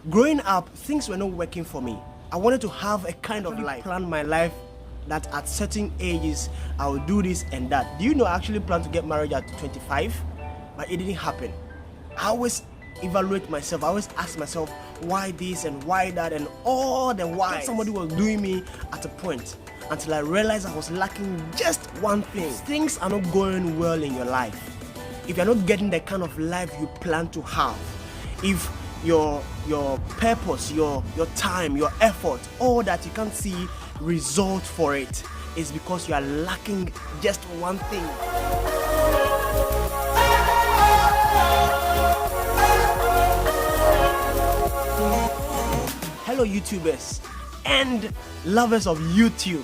Growing up, things were not working for me. I wanted to have a kind of life, plan my life that at certain ages I will do this and that. Do you know I actually planned to get married at 25, but it didn't happen. I always evaluate myself. I always ask myself why this and why that and all the why. Somebody was doing me at a point until I realized I was lacking just one thing. If things are not going well in your life, if you're not getting the kind of life you plan to have, if your purpose, your time, your effort, all that you can't see result for it, is because you are lacking just one thing. Hello YouTubers and lovers of YouTube.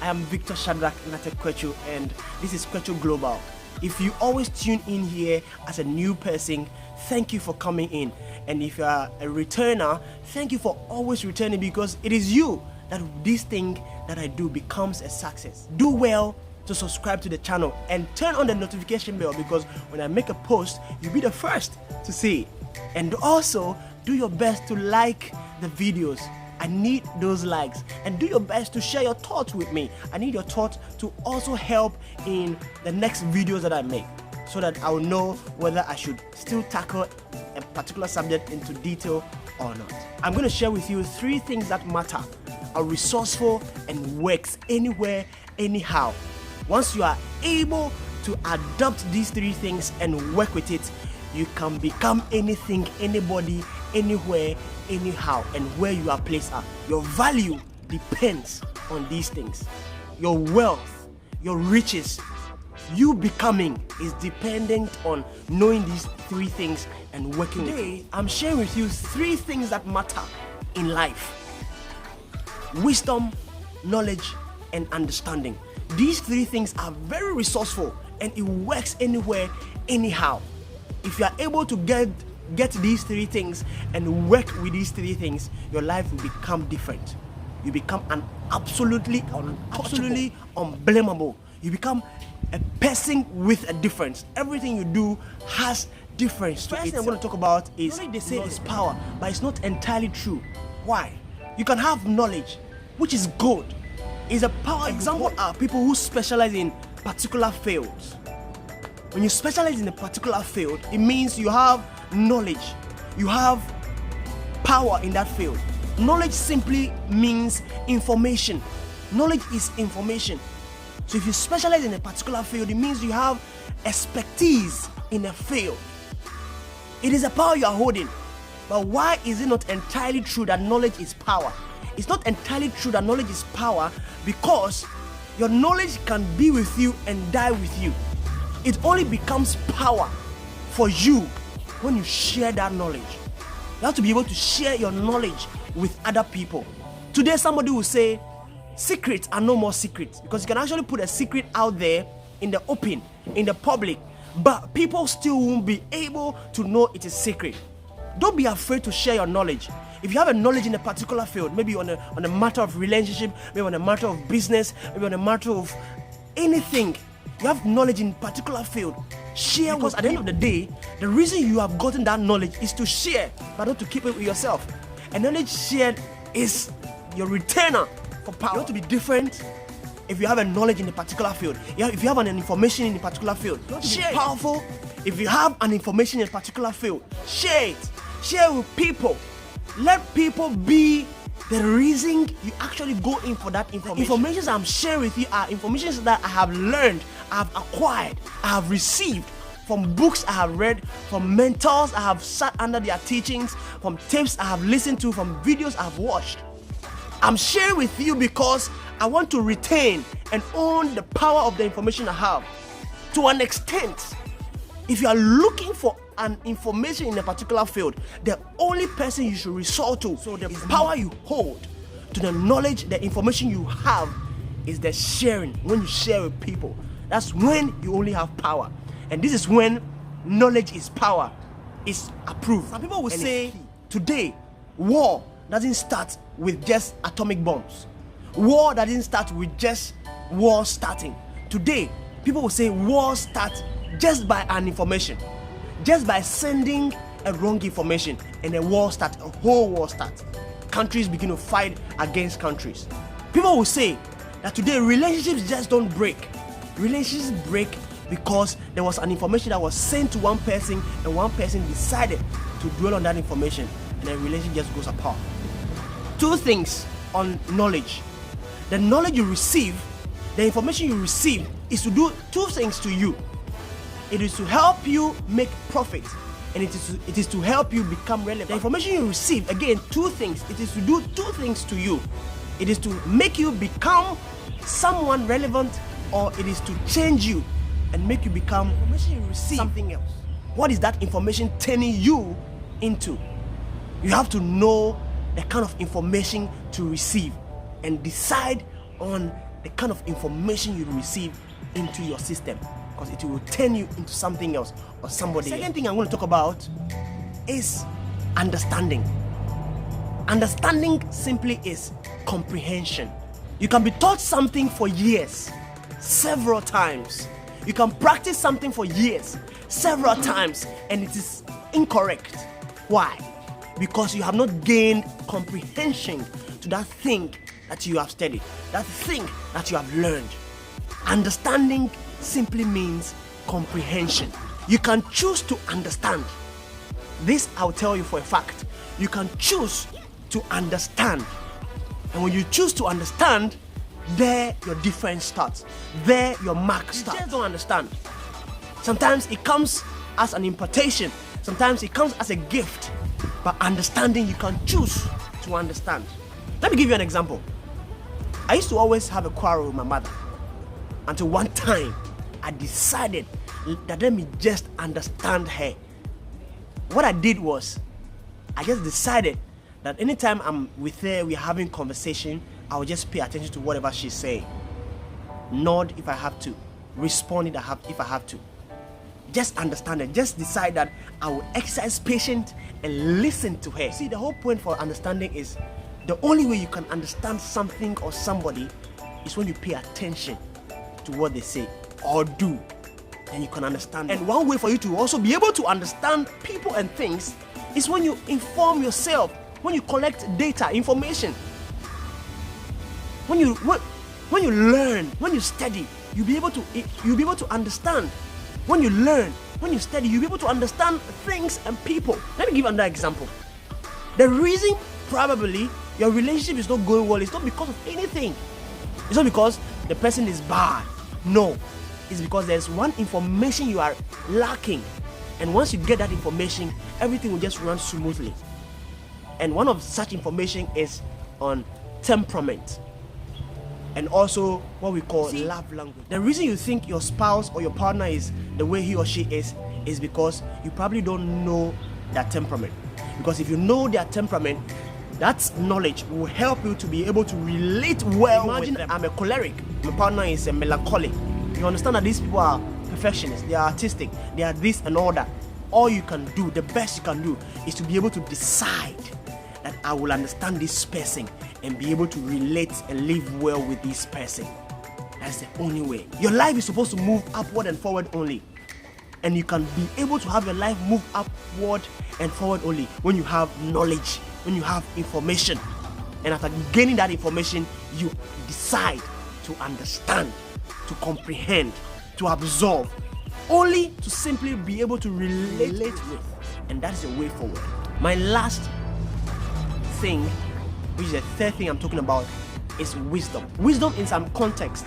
I am Victor Shadrach Narteh Kwetso, and this is Kwetso Global. If you always tune in here as a new person, thank you for coming in. And if you are a returner, thank you for always returning, because it is you that this thing that I do becomes a success. Do well to subscribe to the channel and turn on the notification bell, because when I make a post, you'll be the first to see it. And also, do your best to like the videos. I need those likes, and do your best to share your thoughts with me. I need your thoughts to also help in the next videos that I make, so that I will know whether I should still tackle a particular subject into detail or not. I'm going to share with you 3 things that matter, are resourceful and works anywhere, anyhow. Once you are able to adopt these 3 things and work with it, you can become anything, anybody, anywhere, anyhow, and where you are placed at. Your value depends on these things. Your wealth, your riches, you becoming is dependent on knowing these 3 things and working with it. Today, I'm sharing with you 3 things that matter in life: wisdom, knowledge, and understanding. These 3 things are very resourceful, and it works anywhere, anyhow. If you are able to get these 3 things and work with these 3 things, your life will become different. You become an absolutely unblameable. You become a person with a difference. Everything you do has difference. First thing I'm going to talk about is, they say it's power, but it's not entirely true. Why? You can have knowledge, which is good. It's a power. Example are people who specialize in particular fields. When you specialize in a particular field, it means you have knowledge, you have power in that field. Knowledge simply means information. Knowledge is information. So if you specialize in a particular field, it means you have expertise in a field. It is a power you are holding. But why is it not entirely true that knowledge is power? It's not entirely true that knowledge is power, because your knowledge can be with you and die with you. It only becomes power for you when you share that knowledge. You have to be able to share your knowledge with other people. Today, somebody will say secrets are no more secrets, because you can actually put a secret out there in the open, in the public, but people still won't be able to know it is secret. Don't be afraid to share your knowledge. If you have a knowledge in a particular field, maybe on a matter of relationship, maybe on a matter of business, maybe on a matter of anything, you have knowledge in a particular field, share, because at the end of the day, the reason you have gotten that knowledge is to share, but not to keep it with yourself. And knowledge shared is your returner for power. You want to be different. If you have a knowledge in a particular field, if you have an information in a particular field, share it. Powerful. If you have an information in a particular field, share it. Share with people. Let people be the reason you actually go in for that information. The information I'm sharing with you are information that I have learned, I have acquired, I have received from books I have read, from mentors I have sat under their teachings, from tapes I have listened to, from videos I have watched. I'm sharing with you because I want to retain and own the power of the information I have. To an extent, if you are looking for an information in a particular field, the only person you should resort to, so the power you hold, to the knowledge, the information you have, is the sharing. When you share with people, that's when you only have power. And this is when knowledge is power, is approved. Some people will say today, war doesn't start with just atomic bombs. War doesn't start with just war starting. Today, people will say war starts just by an information, just by sending a wrong information and a war starts, a whole war starts. Countries begin to fight against countries. People will say that today relationships just don't break. Relationships break because there was an information that was sent to one person and one person decided to dwell on that information and the relationship just goes apart. Two things on knowledge. The knowledge you receive, the information you receive is to do two things to you. It is to help you make profit and it is to help you become relevant. The information you receive, again, two things. It is to do two things to you. It is to make you become someone relevant, or it is to change you and make you become information you receive something else. What is that information turning you into? You have to know the kind of information to receive and decide on the kind of information you receive into your system, because it will turn you into something else or somebody else. Second thing I'm going to talk about is understanding. Understanding simply is comprehension. You can be taught something for years, several times. You can practice something for years, several times, and it is incorrect. Why? Because you have not gained comprehension to that thing that you have studied, that thing that you have learned. Understanding simply means comprehension. You can choose to understand. This I'll tell you for a fact. You can choose to understand. And when you choose to understand, there your difference starts. There your mark starts. You just don't understand. Sometimes it comes as an impartation. Sometimes it comes as a gift. But understanding, you can choose to understand. Let me give you an example. I used to always have a quarrel with my mother until one time I decided that let me just understand her. What I did was I just decided that anytime I'm with her, we're having conversation, I will just pay attention to whatever she's saying. Nod if I have to. Respond if I have to. Just understand it. Just decide that I will exercise patience and listen to her. See, the whole point for understanding is the only way you can understand something or somebody is when you pay attention to what they say or do. Then you can understand. And one way for you to also be able to understand people and things is when you inform yourself, when you collect data, information. When you learn, when you study, you'll be able to understand. When you learn, when you study, you'll be able to understand things and people. Let me give another example. The reason probably your relationship is not going well is not because of anything. It's not because the person is bad. No, it's because there's one information you are lacking. And once you get that information, everything will just run smoothly. And one of such information is on temperament. And also what we call love language. The reason you think your spouse or your partner is the way he or she is because you probably don't know their temperament. Because if you know their temperament, that knowledge will help you to be able to relate well. Imagine with them. I'm a choleric, my partner is a melancholic. You understand that these people are perfectionists, they are artistic, they are this and all that. All you can do, the best you can do, is to be able to decide that I will understand this person and be able to relate and live well with this person. That's the only way. Your life is supposed to move upward and forward only. And you can be able to have your life move upward and forward only when you have knowledge, when you have information. And after gaining that information, you decide to understand, to comprehend, to absorb, only to simply be able to relate with. And that's the way forward. My last thing, which is the third thing I'm talking about, is wisdom. Wisdom in some context,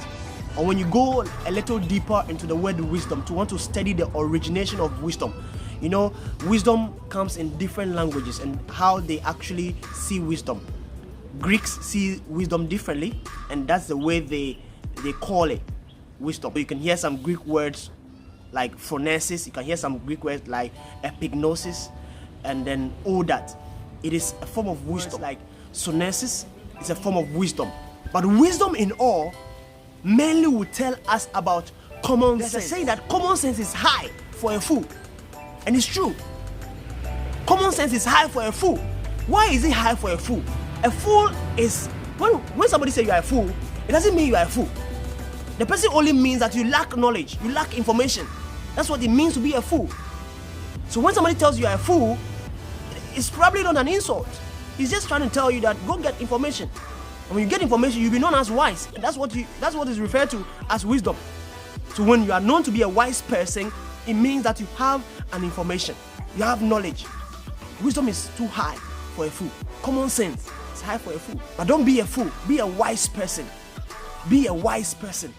or when you go a little deeper into the word wisdom, to want to study the origination of wisdom. You know, wisdom comes in different languages and how they actually see wisdom. Greeks see wisdom differently, and that's the way they call it wisdom. You can hear some Greek words like phronesis, you can hear some Greek words like epignosis, and then all that. It is a form of wisdom. Like sonesis is a form of wisdom. But wisdom in all mainly will tell us about common sense. There's a saying that common sense is high for a fool. And it's true. Common sense is high for a fool. Why is it high for a fool? A fool is, when somebody says you are a fool, it doesn't mean you are a fool. The person only means that you lack knowledge, you lack information. That's what it means to be a fool. So when somebody tells you you're a fool, it's probably not an insult. He's just trying to tell you that go get information. And when you get information, you'll be known as wise. And that's what is referred to as wisdom. So when you are known to be a wise person, it means that you have an information. You have knowledge. Wisdom is too high for a fool. Common sense is high for a fool. But don't be a fool. Be a wise person. Be a wise person.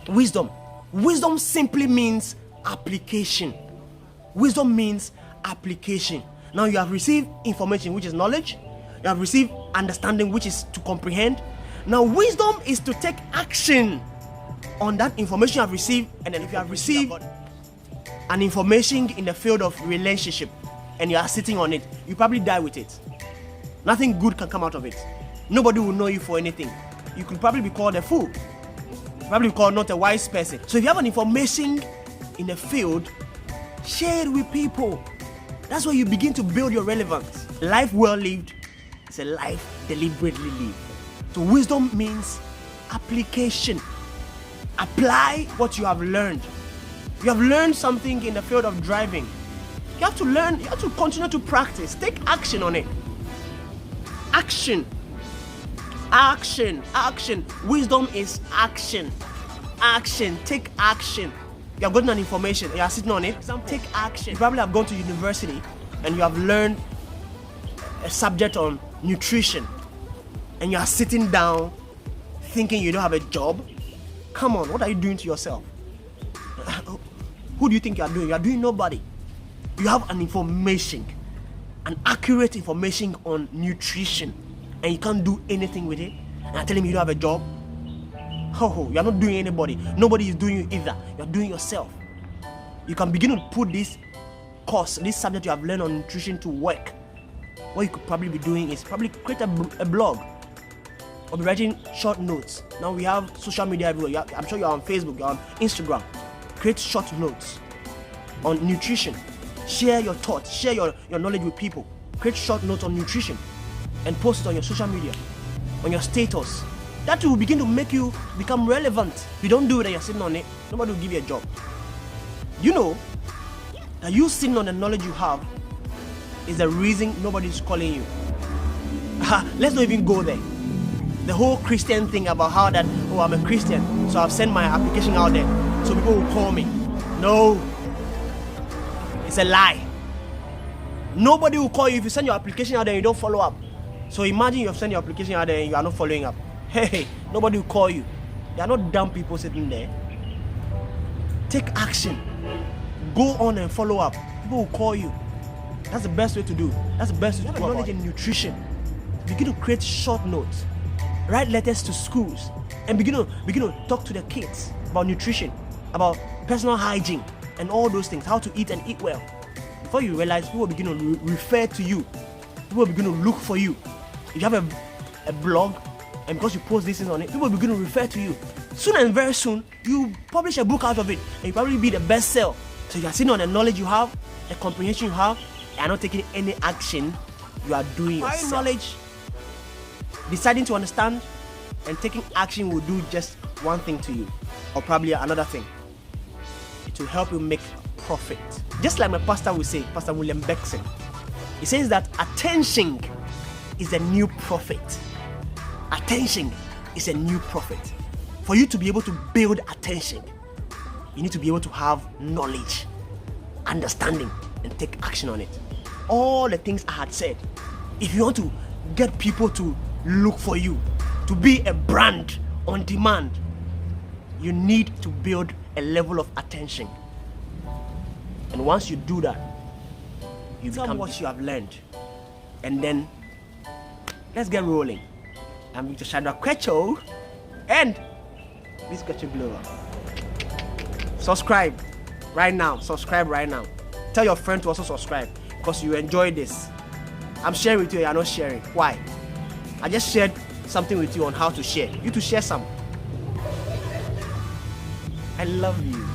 Wisdom. Wisdom simply means application. Wisdom means application. Now you have received information, which is knowledge. You have received understanding, which is to comprehend. Now wisdom is to take action on that information you have received. And then if you have received an information in the field of relationship and you are sitting on it, you probably die with it. Nothing good can come out of it. Nobody will know you for anything. You could probably be called a fool. Probably be called not a wise person. So if you have an information in the field, share it with people. That's where you begin to build your relevance. Life well lived is a life deliberately lived. So wisdom means application. Apply what you have learned. You have learned something in the field of driving. You have to learn, you have to continue to practice. Take action on it. Action. Action. Action. Wisdom is action. Action. Take action. You have gotten an information, you are sitting on it. Take action. You probably have gone to university and you have learned a subject on nutrition and you are sitting down thinking you don't have a job. Come on, what are you doing to yourself? Who do you think you are doing? You are doing nobody. You have an information, an accurate information on nutrition, and you can't do anything with it. And I tell him you don't have a job. Oh, you are not doing anybody. Nobody is doing you either. You are doing yourself. You can begin to put this course, this subject you have learned on nutrition to work. What you could probably be doing is probably create a blog or be writing short notes. Now we have social media everywhere. I'm sure you're on Facebook, you're on Instagram. Create short notes on nutrition. Share your thoughts, share your knowledge with people. Create short notes on nutrition and post it on your social media, on your status. That will begin to make you become relevant. If you don't do it and you're sitting on it, nobody will give you a job. You know that you sitting on the knowledge you have is the reason nobody's calling you. Let's not even go there. The whole Christian thing about how that, oh, I'm a Christian, so I've sent my application out there so people will call me. No. It's a lie. Nobody will call you if you send your application out there and you don't follow up. So imagine you have sent your application out there and you are not following up. Hey, nobody will call you. They are not dumb people sitting there. Take action. Go on and follow up. People will call you. That's the best way to do. That's the best way to do. Knowledge in nutrition. Begin to create short notes. Write letters to schools and begin to talk to the kids about nutrition, about personal hygiene and all those things, how to eat and eat well. Before you realize, people will begin to refer to you. People will begin to look for you. If you have a blog, and because you post these things on it, people will begin to refer to you. Soon and very soon, you publish a book out of it, and you probably be the best seller. So you are sitting on the knowledge you have, the comprehension you have, and are not taking any action. You are doing yourself. Knowledge, deciding to understand, and taking action will do just one thing to you, or probably another thing. It will help you make profit. Just like my pastor will say, Pastor William Beckson, he says that attention is a new profit. Attention is a new profit. For you to be able to build attention, you need to be able to have knowledge, understanding, and take action on it. All the things I had said, if you want to get people to look for you, to be a brand on demand, you need to build a level of attention. And once you do that, you become what you have learned. And then, let's get rolling. I'm Mr. Shadrach Kwetso, and this Kwetso Global. Subscribe right now. Subscribe right now. Tell your friend to also subscribe because you enjoy this. I'm sharing with you, you're not sharing. Why? I just shared something with you on how to share. You to share some. I love you.